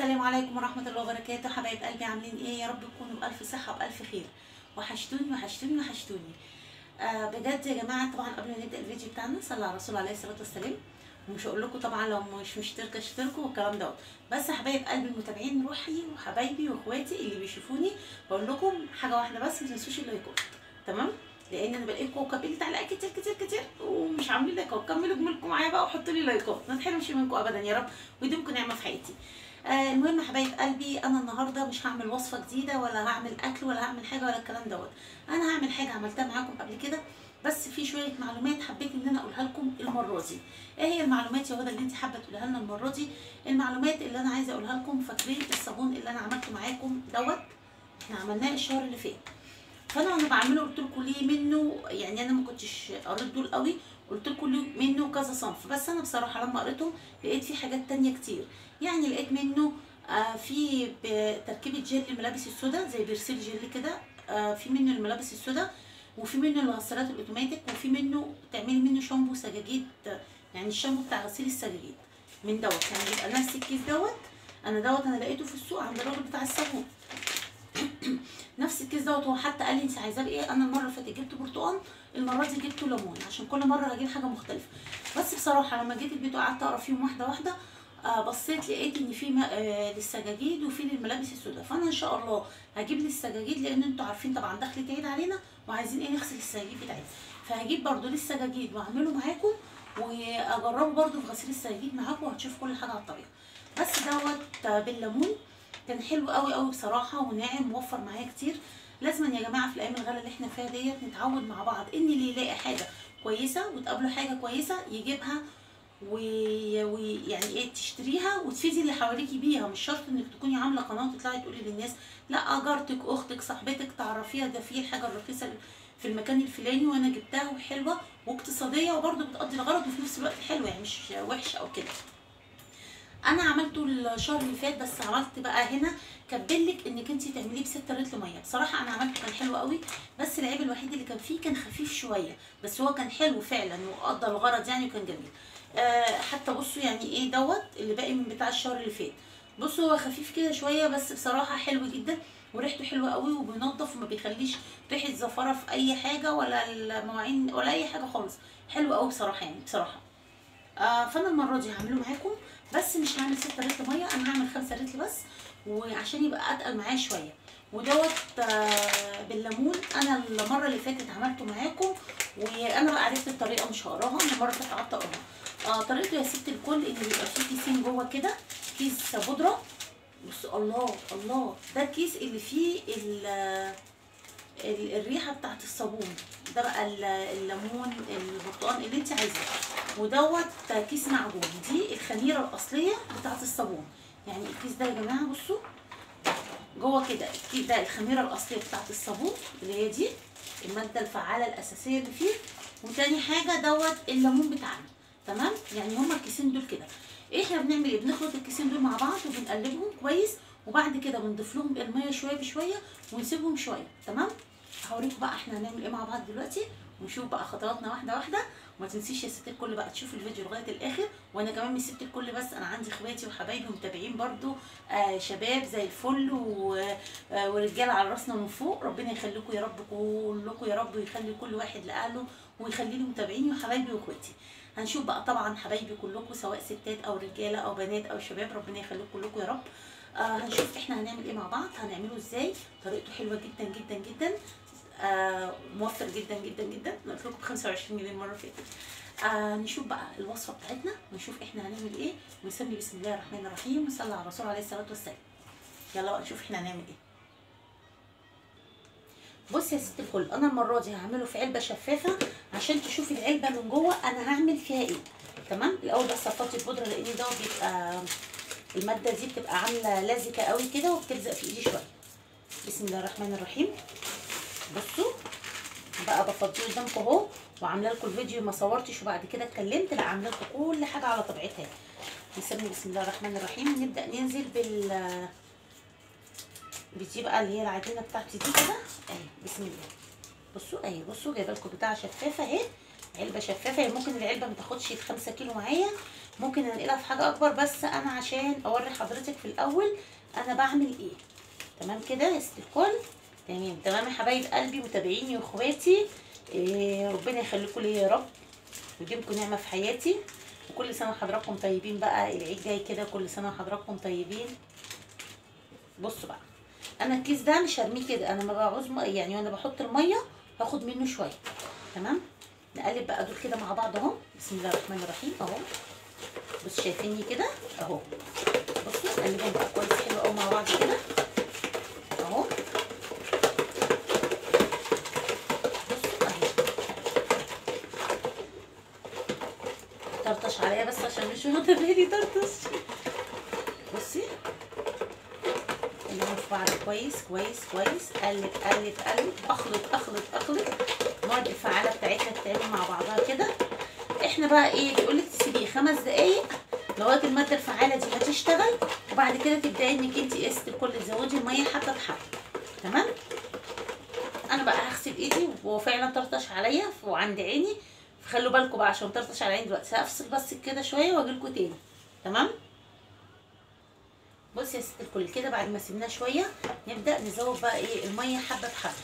السلام عليكم ورحمة الله وبركاته. حبايب قلبي عاملين ايه؟ يا رب تكونوا بألف صحة وبألف خير. وحشتوني وحشتوني وحشتوني. بجد يا جماعة، طبعا قبل ما نبدأ الفيديو بتاعنا صلى على الرسول عليه الصلاة والسلام. ومش هقول لكم طبعا لو مش مشتركة اشتركوا والكلام دوت، بس يا حبايب قلبي المتابعين روحي وحبايبي واخواتي اللي بيشوفوني بقول لكم حاجة واحدة بس، ما تنسوش اللايكات. تمام؟ لان انا بلاقيكم كاتبين تعليقات كتير كتير كتير ومش عاملين لايكات. كملوا جميلكم معايا بقى وحطوا لي لايكات، ما تحرمش منكم ابدا يا رب، ويديمكم نعمه في حياتي. المهم يا حبايب قلبي، انا النهارده مش هعمل وصفه جديده ولا هعمل اكل ولا هعمل حاجه ولا الكلام دوت. انا هعمل حاجه عملتها معاكم قبل كده، بس في شويه معلومات حبيت ان انا اقولها لكم المره دي. ايه هي المعلومات يا هدى اللي انت حابه تقولها لنا المره دي؟ المعلومات اللي انا عايزه اقولها لكم، فاكرين الصابون اللي انا عملته معاكم دوت؟ احنا عملناه الشهر اللي فات. فانا وانا بعمله قلت لكم ليه منه، يعني انا ما كنتش قريت دول قوي، قلت لكم ليه منه كذا صنف، بس انا بصراحه لما قريتهم لقيت في حاجات تانية كتير. يعني لقيت منه في تركيبه جل الملابس السوداء زي بيرسيل جل كده، في منه الملابس السوداء، وفي منه الغسالات الاوتوماتيك، وفي منه تعملي منه شامبو سجاجيد، يعني الشامبو بتاع غسيل السجاجيد من دوت. يعني يبقى نفس الكيس دوت. انا لقيته في السوق عند الراجل بتاع الصابون. نفس الكيس دوت. هو حتى قال لي انت عايزاه بايه؟ انا المره اللي فاتت جبت برتقال، المره دي جبت ليمون، عشان كل مره هجيب حاجه مختلفه. بس بصراحه لما جيت البيت وقعدت اقرا فيهم واحده واحده، بصيت لقيت ان في للسجاجيد وفي للملابس السوداء. فانا ان شاء الله هجيب للسجاجيد، لان انتوا عارفين طبعا دخلت عيد علينا وعايزين ايه، نغسل السجاجيد بتاعتنا. فهجيب برده للسجاجيد واعمله معاكم، واجربه برده في غسيل السجاجيد معاكم، وهتشوفوا كل حاجه على الطريقه. بس دوت بالليمون كان حلو قوي قوي بصراحه، وناعم موفر معايا كتير. لازم يا جماعه في الايام الغلا اللي احنا فيها ديت نتعود مع بعض ان اللي يلاقي حاجه كويسه وتقابله حاجه كويسه يجيبها، ويعني ايه تشتريها وتفيدي اللي حواليكي بيها. مش شرط انك تكوني عامله قناه وتطلعي تقولي للناس لا، جارتك اختك صاحبتك تعرفيها ده في الحاجه الرخيصه في المكان الفلاني وانا جبتها وحلوه واقتصاديه وبرده بتقضي الغرض وفي نفس الوقت حلوه، يعني مش وحشه او كده. انا عملته الشهر اللي فات، بس عملت بقى هنا كاتبلك انك انت تعمليه ب6 لتر ميه. بصراحه انا عملته كان حلو قوي، بس العيب الوحيد اللي كان فيه كان خفيف شويه، بس هو كان حلو فعلا وقضى الغرض يعني، وكان جميل. حتى بصوا يعني ايه دوت اللي باقي من بتاع الشهر اللي فات. بصوا هو خفيف كده شويه، بس بصراحه حلو جدا وريحته حلوه قوي وبينضف وما بيخليش ريحه زفره في اي حاجه ولا المواعين ولا اي حاجه خالص. حلو قوي بصراحه يعني بصراحه. فانا المره دي هعمله معاكم، بس مش هعمل 6 لتر ميه، انا هعمل 5 لتر بس، وعشان يبقى اتقل معايا شويه. ودوت بالليمون. انا المره اللي فاتت عملته معاكم، وانا بقى عرفت الطريقه مش هقراها، انا المره اللي فاتت قعدت اقراها. طريقته يا ست الكل ان بيبقى فيه كيسين جوه كده، كيس بودره. بصوا الله الله، ده الكيس اللي فيه الريحه بتاعت الصابون ده بقى، الليمون البرتقال اللي انت عايزاه. ودوت كيس معجون، دي الخميره الاصليه بتاعت الصابون. يعني الكيس ده يا جماعه بصوا جوه كده، الكيس ده الخميره الاصليه بتاعت الصابون اللي هي دي الماده الفعاله الاساسيه اللي فيه. وتاني حاجه دوت الليمون بتاعنا. تمام؟ يعني هما الكيسين دول كده. احنا بنعمل ايه؟ بنخلط الكيسين دول مع بعض وبنقلبهم كويس، وبعد كده بنضيف لهم الميه شويه بشويه ونسيبهم شويه. تمام؟ هوريكم بقى احنا هنعمل ايه مع بعض دلوقتي، ونشوف بقى خطواتنا واحده واحده. وما تنسيش يا ست الكل بقى تشوف الفيديو لغايه الاخر. وانا كمان مش ست الكل بس، انا عندي اخواتي وحبايبي متابعين برضو، شباب زي الفل ورجاله على راسنا من فوق. ربنا يخليكم يا رب كلكم يا رب، ويخلي كل واحد لاهله، ويخلي لي متابعيني وحبايبي واخواتي. هنشوف بقى طبعا حبايبي كلكم سواء ستات او رجاله او بنات او شباب، ربنا يخليكم كلكم يا رب. هنشوف احنا هنعمل ايه مع بعض، هنعمله ازاي. طريقته حلوه جدا جدا جدا، موفر جدا جدا جدا. قلت لكم ب 25 جنيه المره اللي فاتت. نشوف بقى الوصفه بتاعتنا ونشوف احنا هنعمل ايه، ونسمي بسم الله الرحمن الرحيم ونصلي على الرسول عليه الصلاه والسلام. يلا بقى نشوف احنا هنعمل ايه. بصي يا ست الكل، انا المره دي هعمله في علبه شفافه عشان تشوفي العلبه من جوه انا هعمل فيها ايه. تمام؟ الاول بس هفضي البودره، لان ده بيبقى الماده دي بتبقى عامله لازقه قوي كده وبتلزق في ايدي شويه. بسم الله الرحمن الرحيم. بصوا بقى بفضيه قدامكم اهو، وعامله لكم الفيديو ما صورتش وبعد كده اتكلمت، لا عامله لكم كل حاجه على طبيعتها. نسمي بسم الله الرحمن الرحيم. نبدا ننزل بدي بقى اللي هي العجينه بتاعتي دي كده اهي. بسم الله. بصوا اهي، بصوا جايبه لكم بتاعه شفافه اهي، علبه شفافه. ممكن العلبه ما تاخدش 5 كيلو معايا، ممكن انقلها في حاجه اكبر، بس انا عشان اوري حضرتك في الاول انا بعمل ايه. تمام كده يا ست الكل. تمام يا حبايب قلبي متابعيني واخواتي، ربنا يخليكم ليا يا رب ويديمكم نعمه في حياتي. وكل سنه وحضراتكم طيبين، بقى العيد جاي كده، كل سنه وحضراتكم طيبين. بصوا بقى، انا الكيس ده مش هرميه كده، انا ما بعوز يعني وانا بحط الميه هاخد منه شويه. تمام. نقلب بقى دول كده مع بعض اهو. بسم الله الرحمن الرحيم اهو. بصوا شايفيني كده اهو. بصوا نقلبهم بقى كويس حلو قوي مع بعض كده اهو. بصوا اهي. طرطش عليا بس عشان مش واخده بالي طرطش. بصي نقلبهم في بعض كويس كويس كويس. قلب قلب قلب، اخلط اخلط اخلط. المواد الفعاله بتاعتنا تتعمل مع بعضها كده. احنا بقى ايه، بيقولك تسيبيه 5 دقايق لغايه الماده الفعاله دي هتشتغل، وبعد كده تبداي انك انت قست الكل تزودي الميه حبه بحبه. تمام. انا بقى هغسل ايدي وهو فعلا طرطش عليا وعند عيني، فخلوا بالكم بقى عشان طرطش على عيني دلوقتي. هفصل بس كده شويه واجيلكوا تاني. تمام. بصي يا ست الكل كده بعد ما سيبناه شويه نبدا نزود بقى ايه الميه حبه بحبه.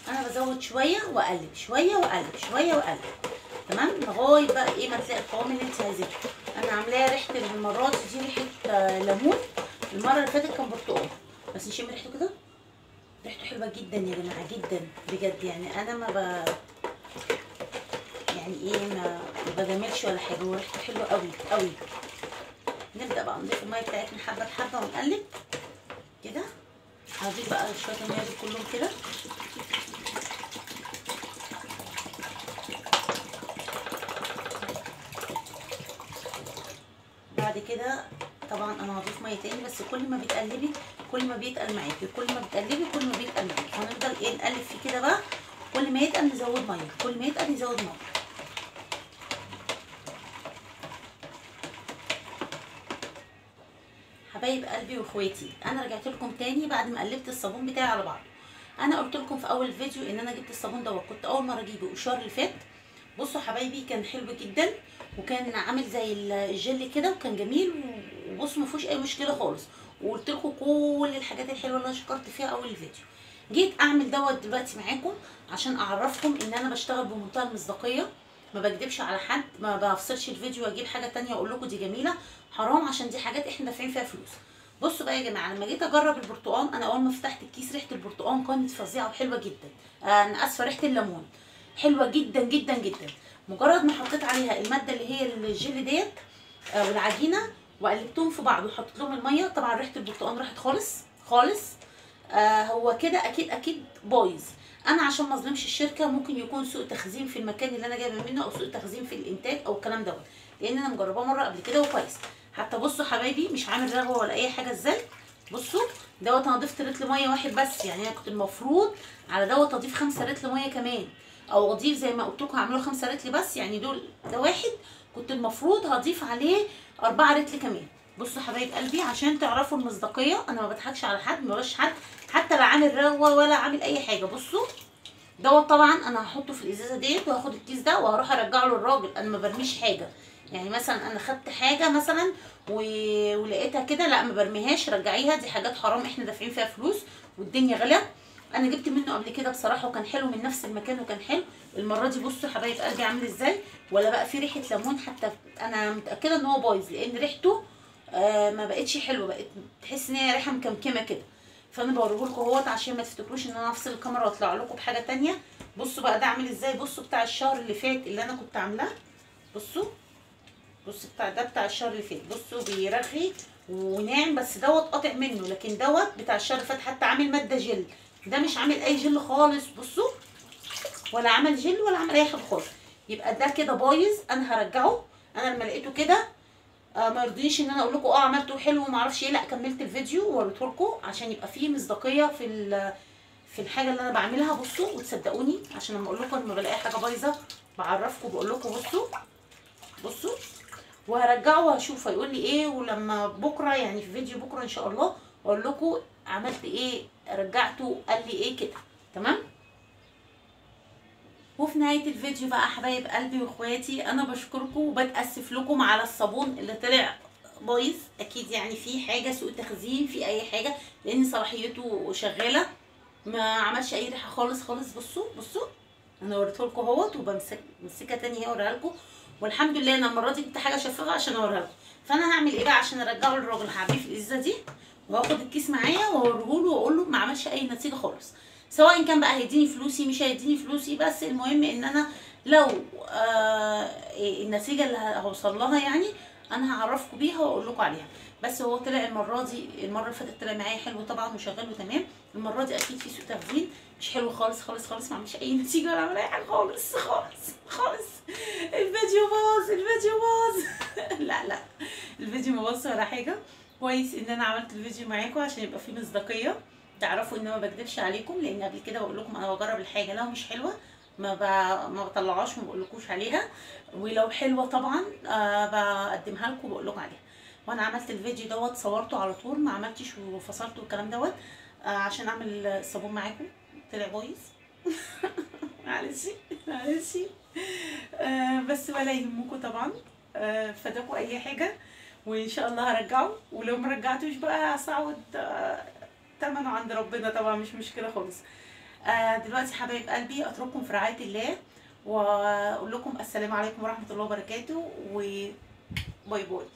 انا بزود شويه واقلب، شويه واقلب، شويه واقلب. تمام. لغايه بقى ايه ما تلاقي القوام اللي انت عايزاه. انا عاملاها ريحه المره دي ريحه ليمون. المره اللي فاتت كان برتقال، بس نشم ريحته كده. ريحته حلوه جدا يا جماعه جدا بجد. يعني انا ما يعني ايه ما بجاملش ولا حاجه، هو ريحته حلوه قوي قوي. نبدا بقى نضيف الميه بتاعتنا حبه بحبه ونقلب كده. هضيف بقى شويه الميه دي كلهم كده. بعد كده طبعا انا هضيف ميه تاني، بس كل ما بتقلبي كل ما بيتقل معاكي، كل ما بتقلبي كل ما بيتقل معاكي. هنفضل ايه نقلب فيه كده بقى، كل ما يتقل نزود ميه، كل ما يتقل نزود ميه. حبايب قلبي واخواتي، انا رجعت لكم تاني بعد ما قلبت الصابون بتاعي على بعض. انا قلت لكم في اول فيديو ان انا جبت الصابون ده وكنت اول مره اجيبه الشهر اللي فات. بصوا حبايبي كان حلو جدا، وكان عامل زي الجل كده، وكان جميل. وبصوا ما فيهوش اي مشكله خالص. وقلت لكم كل الحاجات الحلوه اللي انا شكرت فيها اول الفيديو. جيت اعمل دوت دلوقتي معاكم عشان اعرفكم ان انا بشتغل بمنتهى المصداقيه، ما بكدبش على حد، ما بفصلش الفيديو واجيب حاجه تانية واقول لكم دي جميله. حرام، عشان دي حاجات احنا دافعين فيها فلوس. بصوا بقى يا جماعه، لما جيت اجرب البرتقال، انا اول ما فتحت الكيس ريحه البرتقال كانت فظيعه وحلوه جدا. انا اسفه، ريحه الليمون حلوه جدا جدا جدا. مجرد ما حطيت عليها الماده اللي هي الجل ديت والعجينه وقلبتهم في بعض وحطيت لهم الميه، طبعا ريحه البرتقال راحت خالص خالص. هو كده اكيد اكيد بايظ. انا عشان ما اظلمش الشركه، ممكن يكون سوء تخزين في المكان اللي انا جايبه منه، او سوء تخزين في الانتاج او الكلام دوت، لان انا مجرباه مره قبل كده وكويس. حتى بصوا حبايبي مش عامل رغوه ولا اي حاجه ازاي. بصوا دوت انا ضفت لتر ميه واحد بس، يعني انا كنت المفروض على دوت اضيف 5 لتر ميه كمان، او اضيف زي ما قلت لكم هعمله 5 لتر بس، يعني دول ده واحد، كنت المفروض هضيف عليه 4 لتر كمان. بصوا حبايب قلبي عشان تعرفوا المصداقيه، انا ما بضحكش على حد، ما بغش حد، حتى لا عامل رغوه ولا عامل اي حاجه. بصوا دوت طبعا انا هحطه في الازازه ديت، وهاخد الكيس ده وهروح ارجعه للراجل. انا ما برميش حاجه، يعني مثلا انا خدت حاجه مثلا ولقيتها كده، لا ما برميهاش، رجعيها، دي حاجات حرام احنا دافعين فيها فلوس والدنيا غلا. انا جبت منه قبل كده بصراحه وكان حلو من نفس المكان وكان حلو. المره دي بصوا حبايب قلبي عامل ازاي، ولا بقى في ريحه ليمون حتى. انا متاكده ان هو بايظ، لان ريحته ما بقتش حلوه، بقت تحس ان هي ريحه مكمكمه كده. فانا بوريه لكم اهوت عشان ما تفتكروش ان انا افصل الكاميرا واطلع لكم بحاجه تانية. بصوا بقى ده عامل ازاي. بصوا بتاع الشهر اللي فات اللي انا كنت عاملاه، بصوا بتاع الشهر اللي فات. بصوا بيرغي وناعم، بس دوت قاطع منه، لكن دوت بتاع الشهر اللي فات حتى عامل ماده جل. ده مش عامل اي جل خالص. بصوا ولا عمل جل ولا عمل اي حاجه خالص. يبقى ده كده بايظ، انا هرجعه. انا لما لقيته كده ما يرضينيش ان انا اقول لكم عملته حلو وما اعرفش ايه، لا كملت الفيديو ووريته لكم عشان يبقى فيه مصداقيه في الحاجه اللي انا بعملها. بصوا وتصدقوني، عشان لما اقول لكم لما بلاقي حاجه بايظه بعرفكم، بقول لكم بصوا وهرجعه وهشوف هيقول لي ايه. ولما بكره يعني في فيديو بكره ان شاء الله اقول لكم عملت ايه، رجعته قال لي ايه كده. تمام. وفي نهايه الفيديو بقى حبايب قلبي واخواتي، انا بشكركم وبتاسف لكم على الصابون اللي طلع بايظ. اكيد يعني في حاجه سوء تخزين، في اي حاجه، لان صلاحيته شغاله، ما عملش اي ريحه خالص خالص. بصوا بصوا، انا وريته لكم اهوت، وبمسكها تاني اهي اوريها لكم. والحمد لله انا المره دي جبت حاجه شفافه عشان اوريها لكم. فانا هعمل ايه بقى عشان ارجعه للراجل؟ هعبيه في الازازه دي، وهاخد الكيس معايا واوريه له واقول له ما عملش اي نتيجه خالص، سواء كان بقى هيديني فلوسي مش هيديني فلوسي. بس المهم ان انا لو النتيجه اللي هوصل لها يعني انا هعرفكم بيها واقول لكم عليها. بس هو طلع المره دي، المره اللي فاتت طلع معايا حلو طبعا وشغال وتمام. المره دي اكيد في سوء تخزين، مش حلو خالص خالص خالص، ما عملش اي نتيجه ولا عمل اي حاجه خالص خالص خالص. الفيديو باظ، الفيديو باظ. لا لا، الفيديو ما باظش ولا حاجه. كويس ان انا عملت الفيديو معاكم عشان يبقى فيه مصداقيه، تعرفوا ان ما بكدبش عليكم. لان قبل كده بقول لكم انا بجرب الحاجه، لو مش حلوه ما بطلعهاش وما بقولكوش عليها، ولو حلوه طبعا بقدمها لكم وبقول لكم عليها. وانا عملت الفيديو دوت، صورته على طول، ما عملتش وفصلته والكلام دوت عشان اعمل الصابون معاكم. طلع بايظ. معلش معلش. بس ولا يهمكم طبعا. فداكوا اي حاجه، وان شاء الله هرجعه، ولو ما رجعتوش بقى هصعد تمنه عند ربنا طبعا، مش مشكله خالص. دلوقتي حبايب قلبي اترككم في رعايه الله، واقول لكم السلام عليكم ورحمه الله وبركاته، وباي باي.